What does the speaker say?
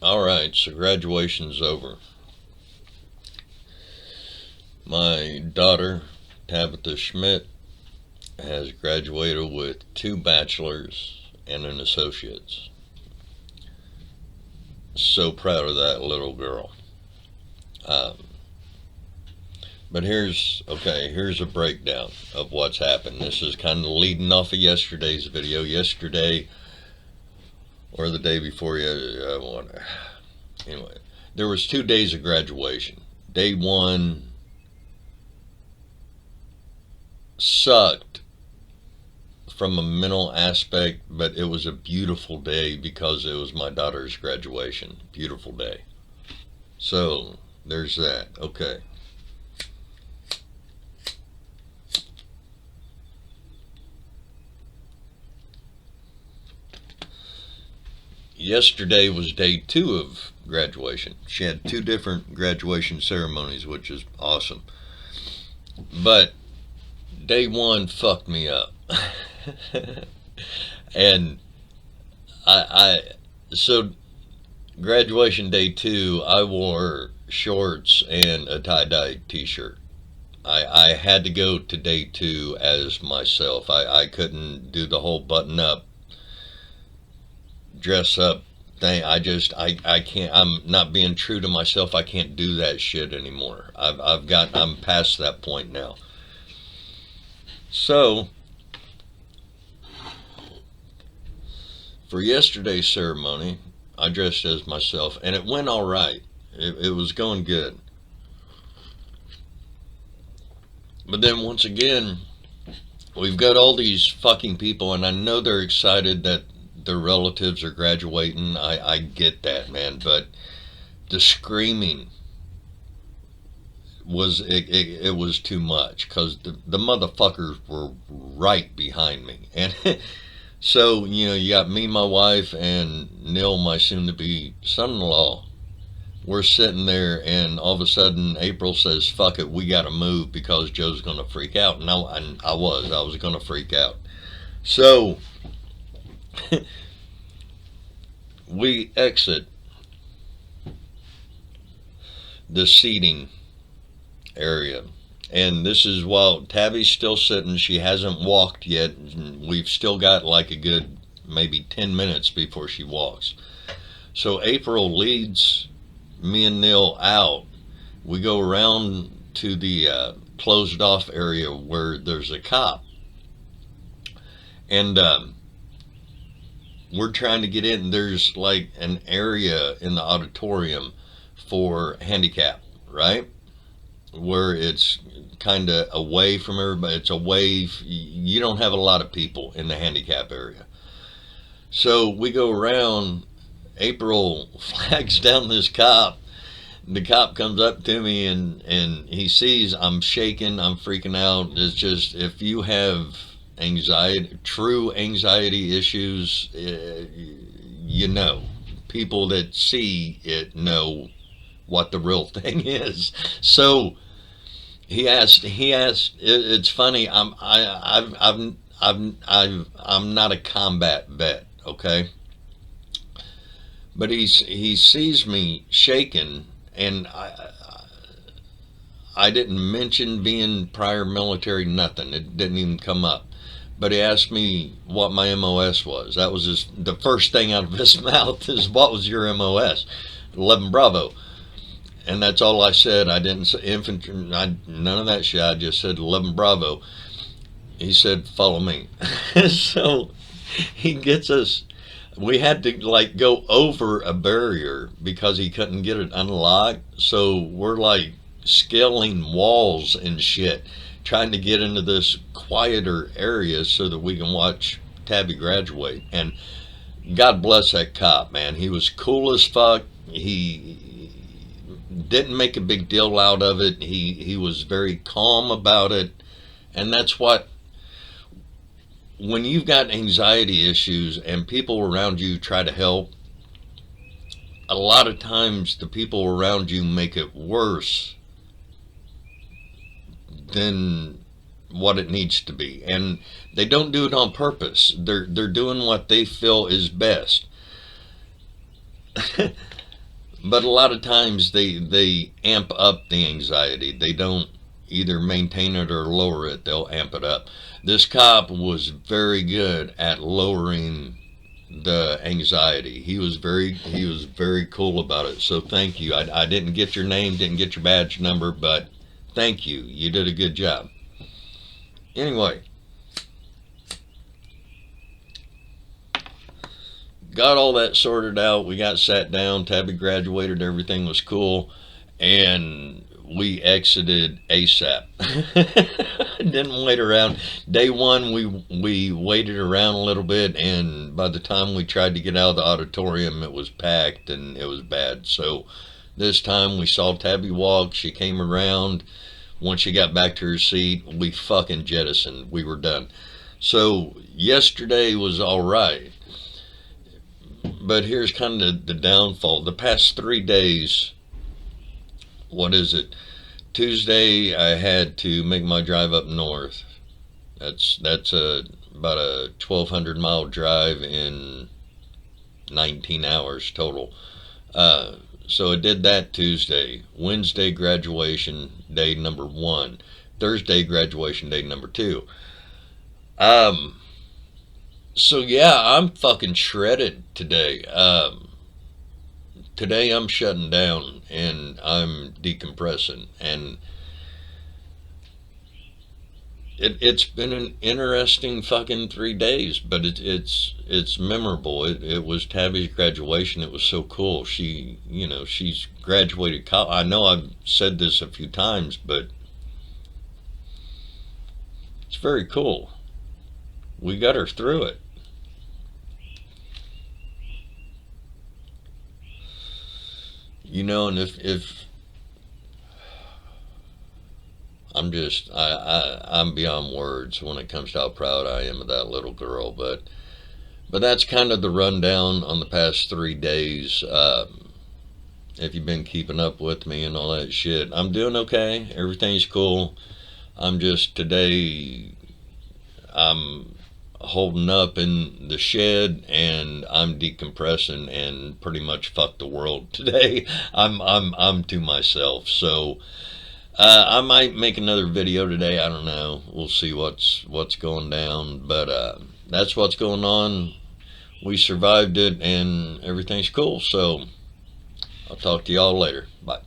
Alright, so graduation's over. My daughter, Tabitha Schmidt, has graduated with 2 bachelors and an associate's. So proud of that little girl. Um, but here's a breakdown of what's happened. This is kind of leading off of yesterday's video. Yesterday, or the day before, anyway, there was 2 days of graduation. Day 1 sucked from a mental aspect, but it was a beautiful day because it was my daughter's graduation. Beautiful day. So there's that. Okay. Yesterday was day 2 of graduation. She had 2 different graduation ceremonies, which is awesome. But day 1 fucked me up. And so graduation day 2, I wore shorts and a tie-dye t-shirt. I had to go to day 2 as myself. I couldn't do the whole button up, dress up thing. I can't. I'm not being true to myself. I can't do that shit anymore. I'm past that point now. So for yesterday's ceremony, I dressed as myself, and it went all right. It was going good. But then once again, we've got all these fucking people, and I know they're excited that their relatives are graduating. I get that, man. But the screaming it was too much, because the motherfuckers were right behind me. And so, you got me, my wife, and Neil, my soon-to-be son-in-law. We're sitting there, and all of a sudden April says, fuck it, we gotta move because Joe's gonna freak out. And I was gonna freak out. So we exit the seating area, and this is while Tabby's still sitting. She hasn't walked yet. We've still got like a good maybe 10 minutes before she walks. So April leads me and Neil out. We go around to the closed off area where there's a cop, and we're trying to get in. There's like an area in the auditorium for handicap, right? Where it's kind of away from everybody. It's away. You don't have a lot of people in the handicap area. So we go around. April flags down this cop. The cop comes up to me, and he sees I'm shaking, I'm freaking out. It's just, if you have anxiety, true anxiety issues, people that see it know what the real thing is. So he asked. It's funny. I'm not a combat vet, okay? But he sees me shaking, and I didn't mention being prior military, nothing. It didn't even come up. But he asked me what my MOS was. That was the first thing out of his mouth is, what was your MOS? 11 Bravo. And that's all I said. I didn't say infantry, none of that shit. I just said 11 Bravo. He said, follow me. So he gets us. We had to like go over a barrier because he couldn't get it unlocked. So we're like scaling walls and shit, trying to get into this quieter area so that we can watch Tabby graduate. And God bless that cop, man. He was cool as fuck. He didn't make a big deal out of it. He was very calm about it. And that's what, when you've got anxiety issues and people around you try to help, a lot of times the people around you make it worse than what it needs to be. And they don't do it on purpose. They're doing what they feel is best. But a lot of times they amp up the anxiety. They don't either maintain it or lower it. They'll amp it up. This cop was very good at lowering the anxiety. He was very cool about it. So thank you. I didn't get your name, didn't get your badge number, but thank you. You did a good job. Anyway, got all that sorted out. We got sat down. Tabby graduated. Everything was cool, and we exited ASAP. Didn't wait around. Day one, we waited around a little bit, and by the time we tried to get out of the auditorium, it was packed and it was bad. So this time we saw Tabby walk. She came around. Once she got back to her seat, we fucking jettisoned. We were done. So yesterday was all right, but here's kind of the downfall. The past 3 days, what is it? Tuesday, I had to make my drive up north. About a 1,200 mile drive in 19 hours total. So I did that Tuesday. Wednesday, graduation day number 1. Thursday, graduation day number 2. Um, so yeah, I'm fucking shredded today. Today I'm shutting down and I'm decompressing, and it's been an interesting fucking 3 days, but it's memorable. It was Tabby's graduation. It was so cool. She's graduated college. I know I've said this a few times, but it's very cool. We got her through it. And if I'm beyond words when it comes to how proud I am of that little girl. But that's kind of the rundown on the past 3 days. If you've been keeping up with me and all that shit, I'm doing okay. Everything's cool. I'm just today. I'm holding up in the shed and I'm decompressing and pretty much fuck the world today. I'm to myself. So I might make another video today. I don't know. We'll see what's going down. But that's what's going on. We survived it and everything's cool. So I'll talk to y'all later. Bye.